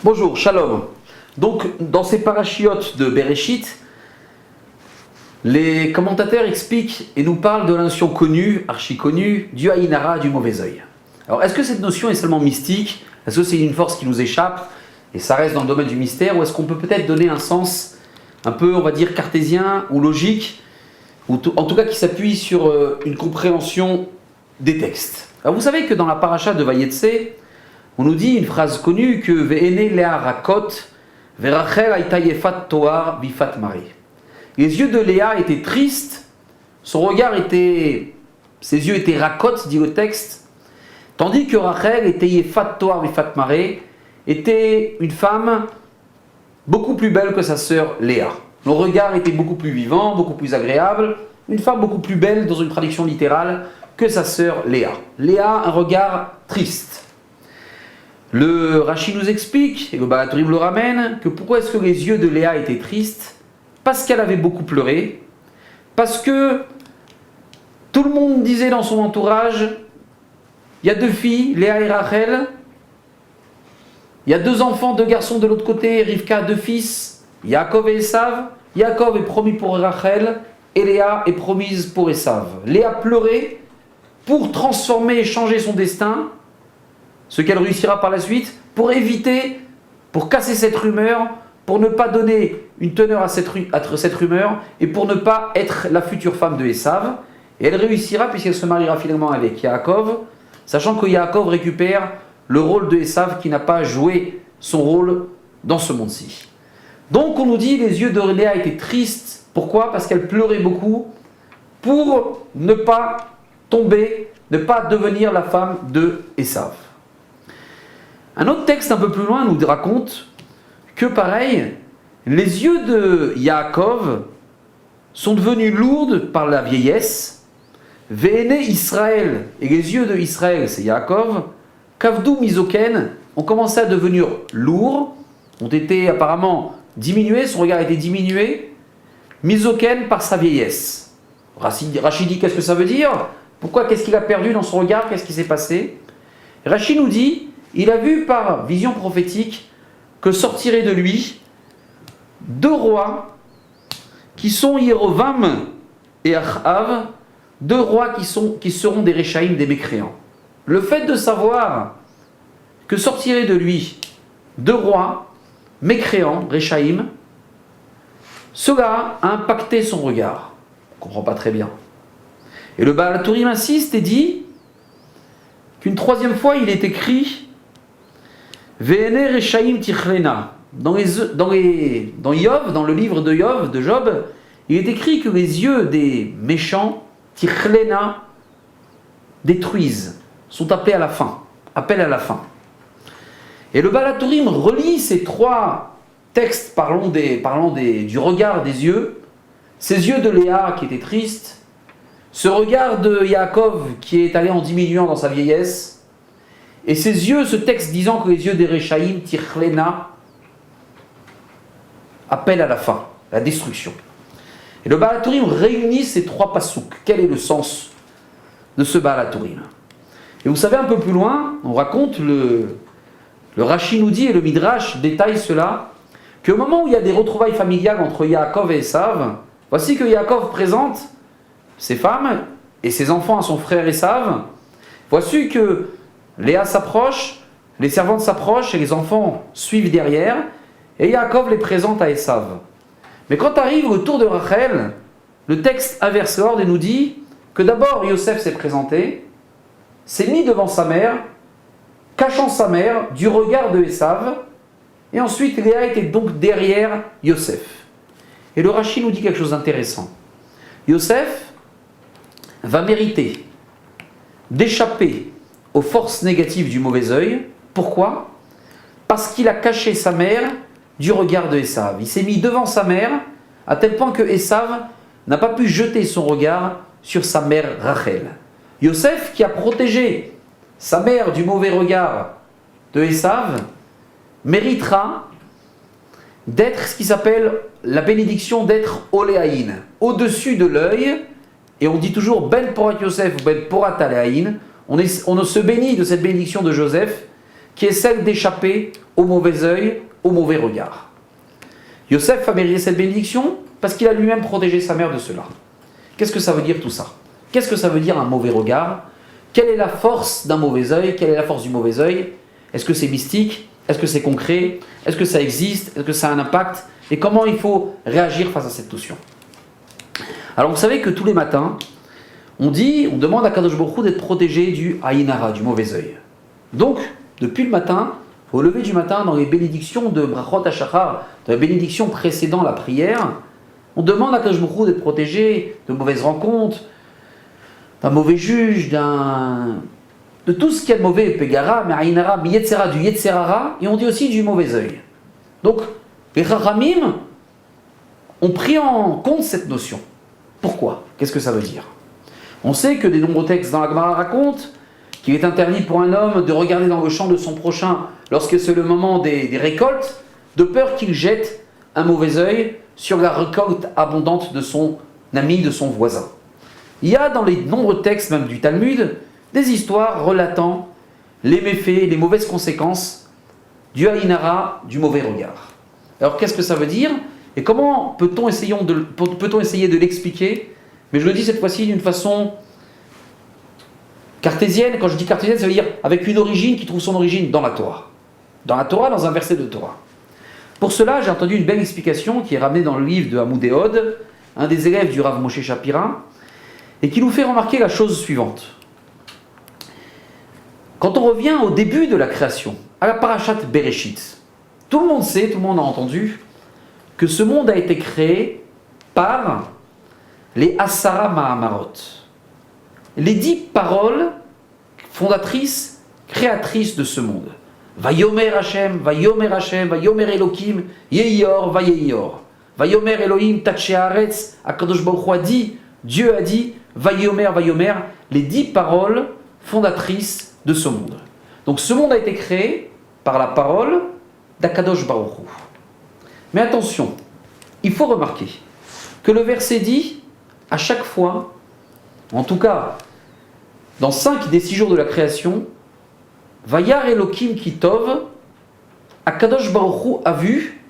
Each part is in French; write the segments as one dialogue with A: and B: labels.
A: Bonjour, shalom. Donc, dans ces parachiotes de Bereshit, les commentateurs expliquent et nous parlent de la notion connue, archi connue, du Aïnara, du mauvais œil. Alors, est-ce que cette notion est seulement mystique? Est-ce que c'est une force qui nous échappe et ça reste dans le domaine du mystère? Ou est-ce qu'on peut peut-être donner un sens un peu, on va dire, cartésien ou logique, ou en tout cas qui s'appuie sur une compréhension des textes? Alors, vous savez que dans la paracha de Vayetse, on nous dit une phrase connue que Ve'ene Léa Rakot, Verachel Aïta Yefat Toar Bifat Mari. Les yeux de Léa étaient tristes, son regard était, ses yeux étaient rakot, dit le texte, tandis que Rachel était Yefat Toar Bifat Mari, était une femme beaucoup plus belle que sa sœur Léa. Le regard était beaucoup plus vivant, beaucoup plus agréable, une femme beaucoup plus belle dans une traduction littérale que sa sœur Léa. Léa, un regard triste. Le Rashi nous explique, et le Baal HaTurim le ramène, que pourquoi est-ce que les yeux de Léa étaient tristes? Parce qu'elle avait beaucoup pleuré, parce que tout le monde disait dans son entourage, il y a deux filles, Léa et Rachel, il y a deux enfants, deux garçons de l'autre côté, Rivka, deux fils, Yaakov et Esav. Yaakov est promis pour Rachel, et Léa est promise pour Esav. Léa pleurait pour transformer et changer son destin, ce qu'elle réussira par la suite, pour éviter, pour casser cette rumeur, pour ne pas donner une teneur à cette rumeur, et pour ne pas être la future femme de Esav. Et elle réussira puisqu'elle se mariera finalement avec Yaakov, sachant que Yaakov récupère le rôle de Esav qui n'a pas joué son rôle dans ce monde-ci. Donc on nous dit les yeux de Léa étaient tristes. Pourquoi? Parce qu'elle pleurait beaucoup pour ne pas tomber, ne pas devenir la femme de Esav. Un autre texte un peu plus loin nous raconte que pareil, les yeux de Yaakov sont devenus lourds par la vieillesse. Ve'ene Israël, et les yeux de Israël, c'est Yaakov, Kavdou Mizoken, ont commencé à devenir lourds, ont été apparemment diminués, son regard a été diminué, Mizoken par sa vieillesse. Rashi dit qu'est-ce que ça veut dire? Pourquoi? Qu'est-ce qu'il a perdu dans son regard? Qu'est-ce qui s'est passé? Rashi nous dit, il a vu par vision prophétique que sortiraient de lui deux rois qui sont Yerovam et Achav, deux rois qui seront des Réchaïm, des mécréants. Le fait de savoir que sortiraient de lui deux rois mécréants, Réchaïm, cela a impacté son regard. On ne comprend pas très bien. Et le Baal HaTurim insiste et dit qu'une troisième fois il est écrit Ve'ene Reshaim Tichlena. Dans Yov, dans le livre de Yov, de Job, il est écrit que les yeux des méchants, Tichlena, détruisent, sont appelés à la fin, appellent à la fin. Et le Baal HaTurim relie ces trois textes parlant du regard des yeux, ces yeux de Léa qui étaient tristes, ce regard de Yaakov qui est allé en diminuant dans sa vieillesse, et ses yeux, ce texte disant que les yeux des Réchaïm, Tichlena, appellent à la fin, la destruction. Et le Baal HaTurim réunit ces trois pasouks. Quel est le sens de ce Baal HaTurim? Et vous savez, un peu plus loin, on raconte, le Rashi nous dit, et le Midrash détaille cela, qu'au moment où il y a des retrouvailles familiales entre Yaakov et Esav, voici que Yaakov présente ses femmes et ses enfants à son frère Esav. Voici que Léa s'approche, les servantes s'approchent et les enfants suivent derrière, et Yaakov les présente à Esav. Mais quand arrive le tour de Rachel, le texte inverse l'ordre et nous dit que d'abord Yosef s'est présenté, s'est mis devant sa mère, cachant sa mère du regard de Esav, et ensuite Léa était donc derrière Yosef. Et le Rashi nous dit quelque chose d'intéressant. Yosef va mériter d'échapper aux forces négatives du mauvais œil. Pourquoi? Parce qu'il a caché sa mère du regard de Esav. Il s'est mis devant sa mère, à tel point que Esav n'a pas pu jeter son regard sur sa mère Rachel. Yosef, qui a protégé sa mère du mauvais regard de Esav, méritera d'être ce qui s'appelle la bénédiction d'être Oléaïn, au-dessus de l'œil. Et on dit toujours Ben Porat Yosef ou Ben Porat Aléaïn. On se bénit de cette bénédiction de Joseph, qui est celle d'échapper au mauvais œil, au mauvais regard. Yosef a mérité cette bénédiction parce qu'il a lui-même protégé sa mère de cela. Qu'est-ce que ça veut dire tout ça? Qu'est-ce que ça veut dire un mauvais regard? Quelle est la force d'un mauvais œil? Quelle est la force du mauvais œil? Est-ce que c'est mystique? Est-ce que c'est concret? Est-ce que ça existe? Est-ce que ça a un impact? Et comment il faut réagir face à cette notion? Alors vous savez que tous les matins, on demande à Kadosh Baruch Hu d'être protégé du Aïn Hara, du mauvais œil. Donc, depuis le matin, au lever du matin, dans les bénédictions de Brachot HaShachar, dans les bénédictions précédant la prière, on demande à Kadosh Baruch Hu d'être protégé de mauvaises rencontres, d'un mauvais juge, de tout ce qui est mauvais, Pegara, mais Aïn Hara, Yetzera, du Yetzerara, et on dit aussi du mauvais œil. Donc, les Chachamim ont pris en compte cette notion. Pourquoi? Qu'est-ce que ça veut dire? On sait que des nombreux textes dans la Gemara racontent qu'il est interdit pour un homme de regarder dans le champ de son prochain lorsque c'est le moment des récoltes, de peur qu'il jette un mauvais œil sur la récolte abondante de son ami, de son voisin. Il y a dans les nombreux textes, même du Talmud, des histoires relatant les méfaits, les mauvaises conséquences du Aïn Hara, du mauvais regard. Alors qu'est-ce que ça veut dire? Et comment peut-on essayer de l'expliquer? Mais je le dis cette fois-ci d'une façon cartésienne. Quand je dis cartésienne, ça veut dire avec une origine qui trouve son origine dans la Torah. Dans la Torah, dans un verset de Torah. Pour cela, j'ai entendu une belle explication qui est ramenée dans le livre de Hamoud Ehod, un des élèves du Rav Moshe Shapira, et qui nous fait remarquer la chose suivante. Quand on revient au début de la création, à la Parashat Bereshit, tout le monde sait, tout le monde a entendu, que ce monde a été créé par les Asara Mahamarot. Les 10 paroles fondatrices, créatrices de ce monde. Vayomer Hashem, Vayomer Hashem, Vayomer Elohim, Yeyor, Vayeyor. Vayomer Elohim, Taché Haaretz, Akadosh Baruch Hu a dit, Dieu a dit, Vayomer, Vayomer, les 10 paroles fondatrices de ce monde. Donc ce monde a été créé par la parole d'Akadosh Baruch Hu. Mais attention, il faut remarquer que le verset dit, à chaque fois, en tout cas, dans 5 des 6 jours de la création, Vayar Elohim Kitov, Akadosh Baruch Hu a vu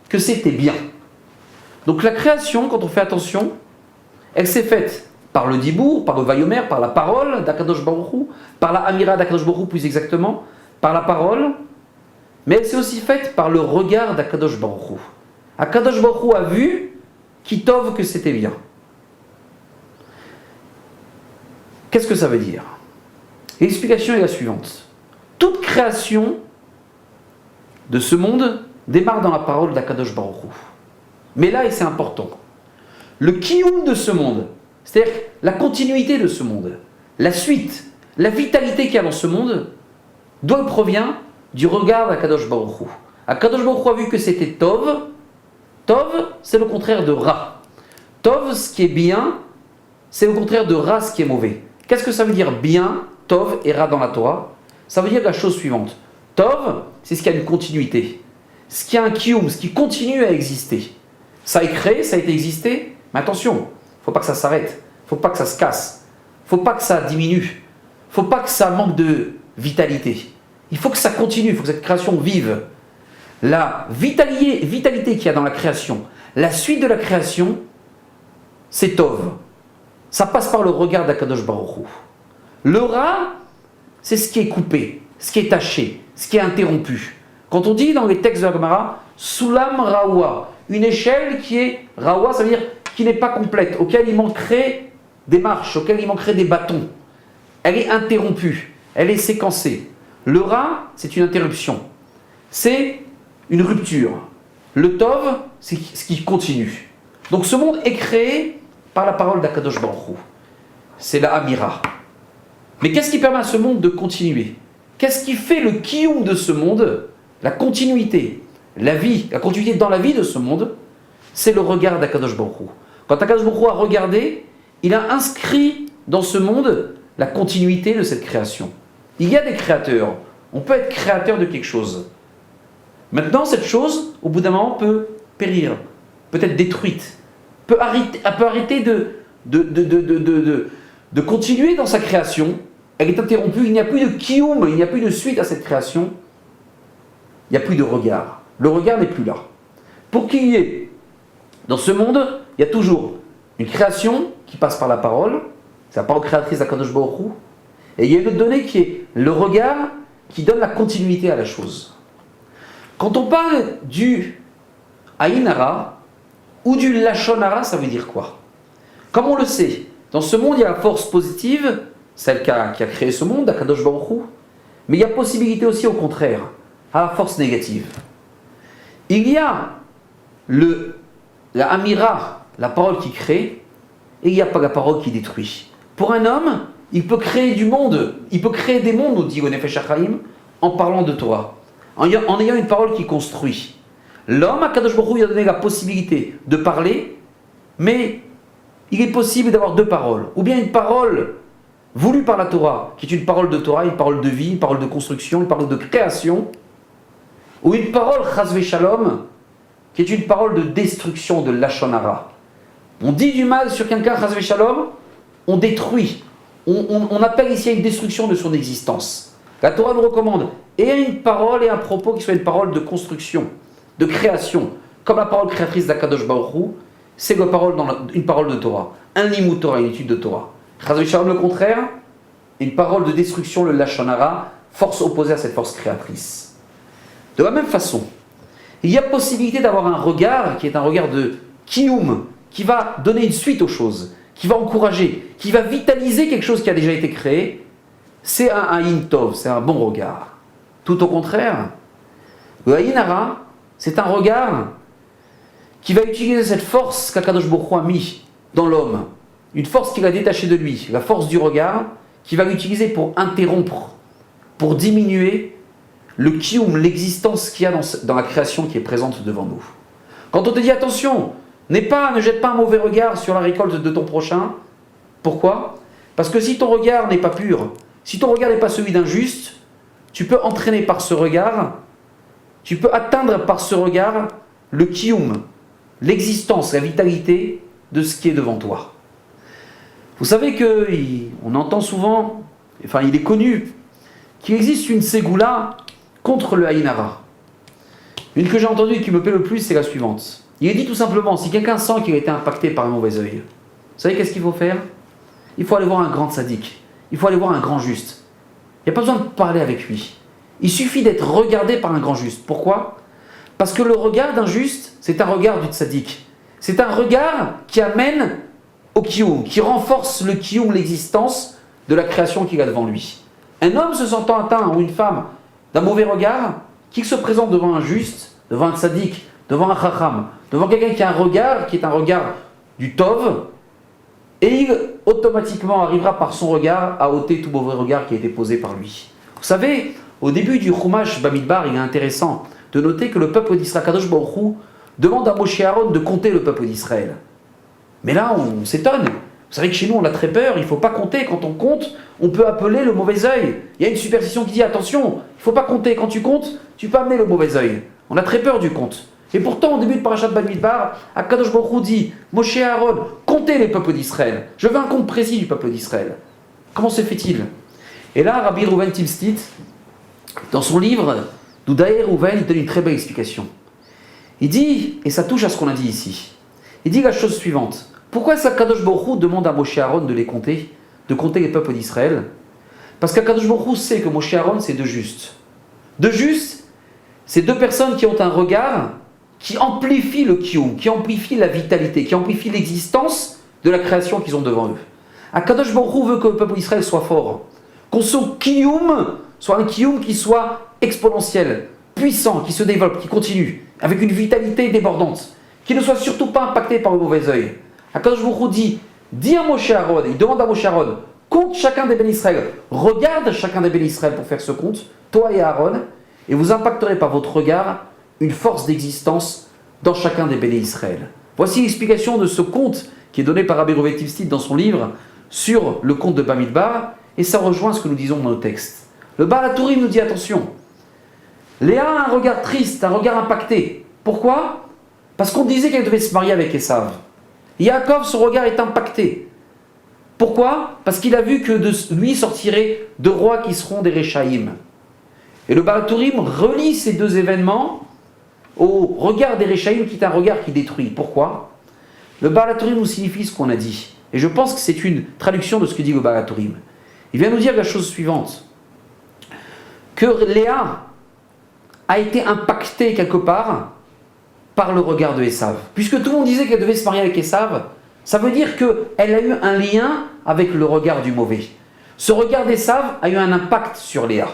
A: que c'était bien. Donc la création, quand on fait attention, elle s'est faite par le Dibour, par le Vayomer, par la parole d'Akadosh Baruch Hu, par la Amira d'Akadosh Baruch Hu plus exactement, par la parole, mais elle s'est aussi faite par le regard d'Akadosh Baruch Hu. Akadosh Baruch Hu a vu Kitov que c'était bien. Qu'est-ce que ça veut dire? L'explication est la suivante. Toute création de ce monde démarre dans la parole d'Akadosh Baruch Hu. Mais là, et c'est important, le kiyum de ce monde, c'est-à-dire la continuité de ce monde, la suite, la vitalité qu'il y a dans ce monde, d'où elle provient? Du regard d'Akadosh Baruch Hu. Akadosh Baruch Hu a vu que c'était Tov. Tov, c'est le contraire de Ra. Tov, ce qui est bien, c'est le contraire de Ra, ce qui est mauvais. Qu'est-ce que ça veut dire bien, Tov et Ra dans la Torah? Ça veut dire la chose suivante. Tov, c'est ce qui a une continuité. Ce qui a un kiyum, ce qui continue à exister. Ça est créé, ça a été existé, mais attention, il ne faut pas que ça s'arrête, il ne faut pas que ça se casse, il ne faut pas que ça diminue, il ne faut pas que ça manque de vitalité. Il faut que ça continue, il faut que cette création vive. La vitalité qu'il y a dans la création, la suite de la création, c'est Tov. Ça passe par le regard d'Akadosh Baruch Hu. Le Ra, c'est ce qui est coupé, ce qui est taché, ce qui est interrompu. Quand on dit dans les textes de la Gemara, Sulam Raoua, une échelle qui est Raoua, ça veut dire qui n'est pas complète, auquel il manquerait des marches, auquel il manquerait des bâtons. Elle est interrompue, elle est séquencée. Le Ra, c'est une interruption. C'est une rupture. Le Tov, c'est ce qui continue. Donc ce monde est créé par la parole d'Akadosh Baruch Hu. C'est la Amira. Mais qu'est-ce qui permet à ce monde de continuer? Qu'est-ce qui fait le kiyum de ce monde? La continuité, la vie, la continuité dans la vie de ce monde, c'est le regard d'Akadosh Baruch Hu. Quand Akadosh Baruch Hu a regardé, il a inscrit dans ce monde la continuité de cette création. Il y a des créateurs. On peut être créateur de quelque chose. Maintenant, cette chose, au bout d'un moment, peut périr, peut être détruite, peut arrêter de continuer dans sa création. Elle est interrompue, il n'y a plus de kiyum, il n'y a plus de suite à cette création. il n'y a plus de regard. Le regard n'est plus là. Pour qu'il y ait, dans ce monde, il y a toujours une création qui passe par la parole, c'est la parole créatrice d'Akadosh Baruch Hu, et il y a une autre donnée qui est le regard qui donne la continuité à la chose. Quand on parle du Ayin Hara ou du Lashon Hara, ça veut dire quoi? Comme on le sait, dans ce monde, il y a la force positive, celle qui a créé ce monde, Akadosh Baruch Hu, mais il y a possibilité aussi au contraire, à la force négative. Il y a la Amira, la parole qui crée, et il n'y a pas la parole qui détruit. Pour un homme, il peut créer du monde, il peut créer des mondes, nous dit Nefesh HaChaim, en parlant de Torah, en ayant une parole qui construit. L'homme, Akadosh Baruch Hu, il a donné la possibilité de parler, mais il est possible d'avoir deux paroles, ou bien une parole voulue par la Torah, qui est une parole de Torah, une parole de vie, une parole de construction, une parole de création, ou une parole Chas v'Shalom, qui est une parole de destruction, de Lashon Hara. On dit du mal sur quelqu'un, Chas v'Shalom, on détruit. On appelle ici à une destruction de son existence. La Torah nous recommande et une parole et un propos qui soit une parole de construction, de création, comme la parole créatrice d'Akadosh Baruch Hu, c'est une parole de Torah, un limud Torah, une étude de Torah. Chas v'Shalom, le contraire, une parole de destruction, le Lashon Hara, force opposée à cette force créatrice. De la même façon, il y a possibilité d'avoir un regard qui est un regard de kiyum, qui va donner une suite aux choses, qui va encourager, qui va vitaliser quelque chose qui a déjà été créé. C'est un Ayin Tov, c'est un bon regard. Tout au contraire, le Ayin Hara, c'est un regard qui va utiliser cette force qu'Akadosh Baruch Hu a mis dans l'homme, une force qu'il a détachée de lui, la force du regard, qui va l'utiliser pour interrompre, pour diminuer le kiyum, l'existence qu'il y a dans la création qui est présente devant nous. Quand on te dit attention, ne jette pas un mauvais regard sur la récolte de ton prochain. Pourquoi? Parce que si ton regard n'est pas pur, si ton regard n'est pas celui d'un juste, tu peux entraîner par ce regard, tu peux atteindre par ce regard le kiyum, l'existence, la vitalité de ce qui est devant toi. Vous savez qu'on entend souvent, enfin il est connu, qu'il existe une ségoula contre le Ayin Hara. Une que j'ai entendue et qui me plaît le plus, c'est la suivante. Il est dit tout simplement, si quelqu'un sent qu'il a été impacté par un mauvais œil, vous savez qu'est-ce qu'il faut faire? Il faut aller voir un grand tzaddik, il faut aller voir un grand juste. Il n'y a pas besoin de parler avec lui. Il suffit d'être regardé par un grand juste. Pourquoi? Parce que le regard d'un juste, c'est un regard du tzaddik. C'est un regard qui amène au kiyum, qui renforce le kiyum, l'existence de la création qu'il a devant lui. Un homme se sentant atteint, ou une femme, d'un mauvais regard, qu'il se présente devant un juste, devant un tzaddik, devant un chacham, devant quelqu'un qui a un regard, qui est un regard du tov, et il automatiquement arrivera par son regard à ôter tout mauvais regard qui a été posé par lui. Vous savez, au début du Chumash Bamidbar, il est intéressant de noter que le peuple d'Israël, Kadosh Baruch Hu, demande à Moshe et Aaron de compter le peuple d'Israël. Mais là, on s'étonne. Vous savez que chez nous, on a très peur, il ne faut pas compter. Quand on compte, on peut appeler le mauvais œil. Il y a une superstition qui dit, attention, il ne faut pas compter. Quand tu comptes, tu peux amener le mauvais œil. On a très peur du compte. Et pourtant, au début de Parashat Bamidbar, Akadosh Baruch Hu dit, Moshe et Aaron, comptez les peuples d'Israël. Je veux un compte précis du peuple d'Israël. Comment se fait-il? Et là, Rabbi Reuven Tilstit, dans son livre, Doudaï Reuven, il donne une très belle explication. Il dit, et ça touche à ce qu'on a dit ici, il dit la chose suivante. Pourquoi est-ce qu'Akadosh Baruch Hu demande à Moshe et Aaron de compter les peuples d'Israël? Parce qu'Akadosh Baruch Hu sait que Moshe et Aaron, c'est deux justes. Deux justes, c'est deux personnes qui ont un regard qui amplifie le kiyum, qui amplifie la vitalité, qui amplifie l'existence de la création qu'ils ont devant eux. Akadosh Baruch Hu veut que le peuple d'Israël soit fort, qu'on son kiyum soit un kiyum qui soit exponentiel, puissant, qui se développe, qui continue, avec une vitalité débordante, qui ne soit surtout pas impacté par le mauvais œil. Akadosh Baruch Hu dit à Moshe Aaron, il demande à Moshe Aaron, compte chacun des bénis Israël, regarde chacun des bénis Israël pour faire ce compte, toi et Aaron, et vous impacterez par votre regard une force d'existence dans chacun des bénis Israël. Voici l'explication de ce conte qui est donné par Rabbi Reuven Tilstit dans son livre sur le conte de Bamidbar, et ça rejoint ce que nous disons dans nos textes. Le Baal HaTurim nous dit attention, Léa a un regard triste, un regard impacté. Pourquoi? Parce qu'on disait qu'elle devait se marier avec Esav. Yaakov, son regard est impacté. Pourquoi? Parce qu'il a vu que de lui sortiraient deux rois qui seront des Réchaïm. Et le Baal HaTurim relie ces deux événements au regard des Réchaïm, qui est un regard qui détruit. Pourquoi? Le Baal HaTurim nous signifie ce qu'on a dit. Et je pense que c'est une traduction de ce que dit le Baal HaTurim. Il vient nous dire la chose suivante. Que Léa a été impactée quelque part par le regard de Esav. Puisque tout le monde disait qu'elle devait se marier avec Esav, ça veut dire qu'elle a eu un lien avec le regard du mauvais. Ce regard d'Esav a eu un impact sur Léa.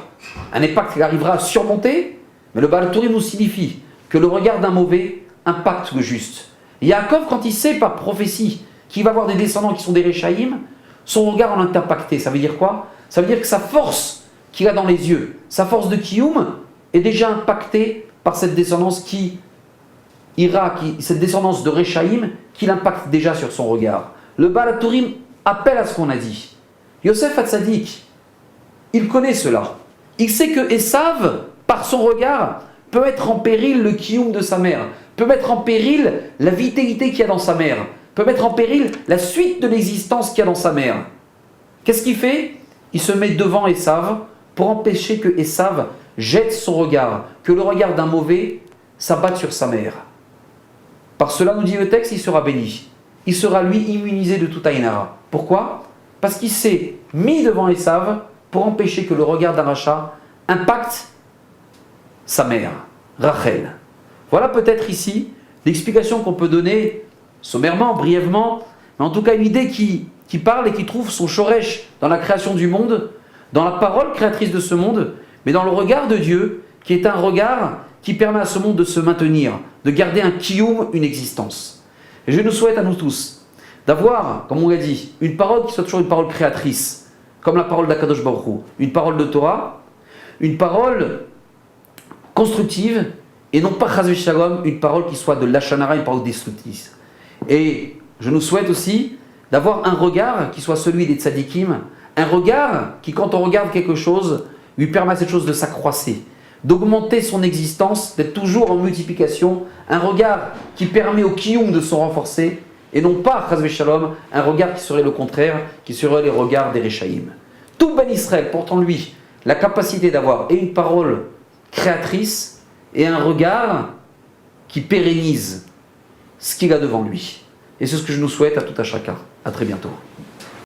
A: Un impact qu'elle arrivera à surmonter, mais le Baal HaTurim nous signifie que le regard d'un mauvais impacte le juste. Yaakov, quand il sait par prophétie qu'il va avoir des descendants qui sont des Réchaïm, son regard en est impacté. Ça veut dire quoi? Ça veut dire que sa force qu'il a dans les yeux, sa force de Kiyum, est déjà impactée par cette descendance cette descendance de Réchaïm, qui l'impacte déjà sur son regard. Le Baal HaTurim appelle à ce qu'on a dit. Yosef Hatzadik, il connaît cela. Il sait que Esav, par son regard, peut mettre en péril le Kiyum de sa mère, peut mettre en péril la vitalité qu'il y a dans sa mère, peut mettre en péril la suite de l'existence qu'il y a dans sa mère. Qu'est-ce qu'il fait? Il se met devant Esav pour empêcher que Esav jette son regard, que le regard d'un mauvais s'abatte sur sa mère. Par cela, nous dit le texte, il sera béni. Il sera, lui, immunisé de tout Aïnara. Pourquoi? Parce qu'il s'est mis devant Esav pour empêcher que le regard d'un rachat impacte sa mère, Rachel. Voilà peut-être ici l'explication qu'on peut donner, sommairement, brièvement, mais en tout cas une idée qui parle et qui trouve son shoresh dans la création du monde, dans la parole créatrice de ce monde, mais dans le regard de Dieu, qui est un regard qui permet à ce monde de se maintenir, de garder un kiyum, une existence. Et je nous souhaite à nous tous d'avoir, comme on l'a dit, une parole qui soit toujours une parole créatrice, comme la parole d'Akadosh Baruch Hu, une parole de Torah, une parole constructive, et non pas chas v'shalom, une parole qui soit de lachanara, une parole destructrice. Et je nous souhaite aussi d'avoir un regard qui soit celui des tzadikim, un regard qui, quand on regarde quelque chose, lui permet à cette chose de s'accroisser, d'augmenter son existence, d'être toujours en multiplication, un regard qui permet au kiyum de se renforcer, et non pas, chas v'shalom, un regard qui serait le contraire, qui serait les regards des Réchaïm. Tout Ben Israël porte en lui la capacité d'avoir et une parole créatrice et un regard qui pérennise ce qu'il a devant lui. Et c'est ce que je nous souhaite à tout à chacun. À très bientôt.